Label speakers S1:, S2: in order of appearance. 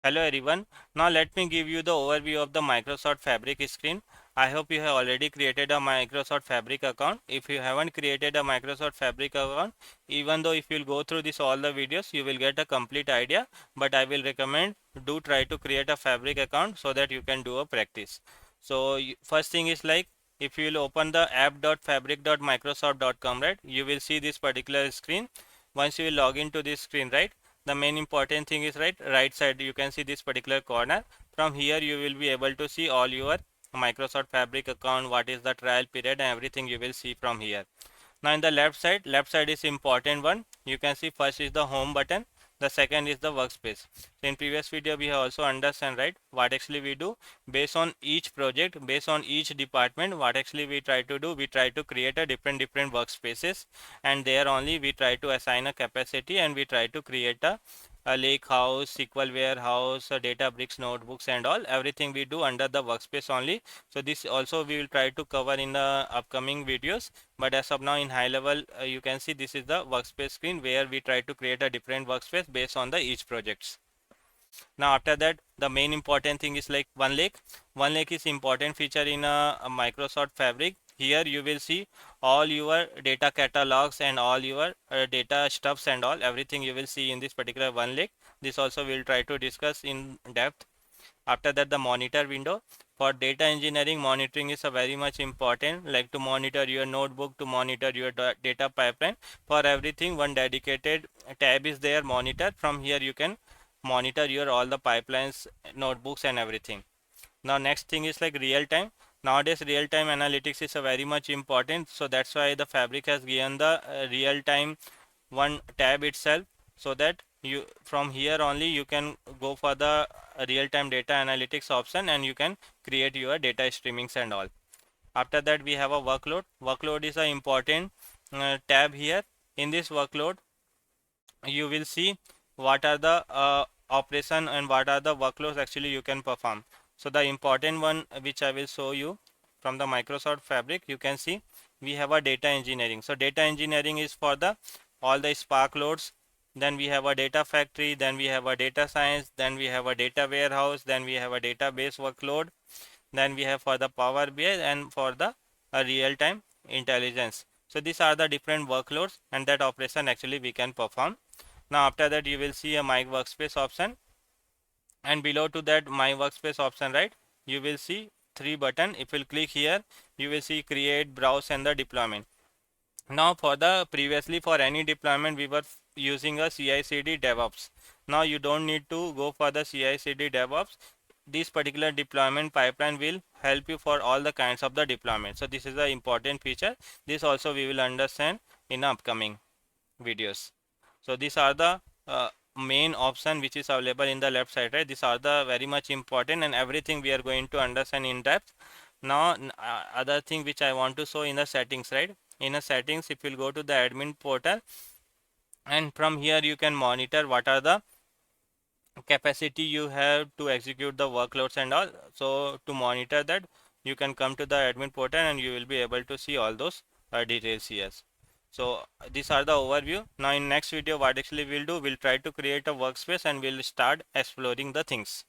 S1: Hello everyone. Now let me give you the overview of the Microsoft Fabric screen. I hope you have already created a Microsoft Fabric account. If you haven't created a Microsoft Fabric account, even though if you'll go through this all the videos, you will get a complete idea. But I will recommend do try to create a Fabric account so that you can do a practice. So first thing is like if you will open the app.fabric.microsoft.com, right, you will see this particular screen. Once you will log into this screen, right, the main important thing is right side you can see this particular corner. From here you will be able to see all your Microsoft Fabric account, what is the trial period, and everything you will see from here. Now in the left side is important one. You can see first is the home button, the second is the workspace. So in previous video we have also understand, right, what actually we do based on each project, based on each department. What actually we try to do, we try to create a different workspaces, and there only we try to assign a capacity, and we try to create a lake house, SQL warehouse, databricks, notebooks, and all everything we do under the workspace only. So this also we will try to cover in the upcoming videos, but as of now in high level you can see this is the workspace screen where we try to create a different workspace based on the each projects. Now after that the main important thing is like OneLake. OneLake is important feature in a Microsoft Fabric. Here you will see all your data catalogs and all your data stuffs and all everything you will see in this particular OneLake. This also we will try to discuss in depth. After that the monitor window. For data engineering, monitoring is a very much important, like to monitor your notebook, to monitor your data pipeline. For everything one dedicated tab is there, monitor. From here you can monitor your all the pipelines, notebooks, and everything. Now next thing is like real time. Nowadays real time analytics is a very much important, so that's why the Fabric has given the real time one tab itself, so that you from here only you can go for the real-time data analytics option, and you can create your data streamings and all. After that we have a workload is a important tab here. In this workload you will see what are the operation and what are the workloads actually you can perform. So the important one which I will show you from the Microsoft Fabric, you can see we have a data engineering. So data engineering is for the all the Spark loads. Then we have a data factory, then we have a data science, then we have a data warehouse, then we have a database workload, then we have for the Power BI, and for the real-time intelligence. So these are the different workloads and that operation actually we can perform. Now after that you will see a my workspace option, and below to that my workspace option, right, you will see three button. If you click here you will see create, browse, and the deployment. Now for the previously for any deployment we were using a CI/CD DevOps. Now you don't need to go for the CI/CD DevOps. This particular deployment pipeline will help you for all the kinds of the deployment. So this is the important feature. This also we will understand in upcoming videos. So these are the main option which is available in the left side, right? These are the very much important, and everything we are going to understand in depth. Now other thing which I want to show in the settings, right? In the settings, if you go to the admin portal, and from here you can monitor what are the capacity you have to execute the workloads and all. So to monitor that you can come to the admin portal and you will be able to see all those details here. So these are the overview. Now in next video what actually we'll do, we'll try to create a workspace and we'll start exploring the things.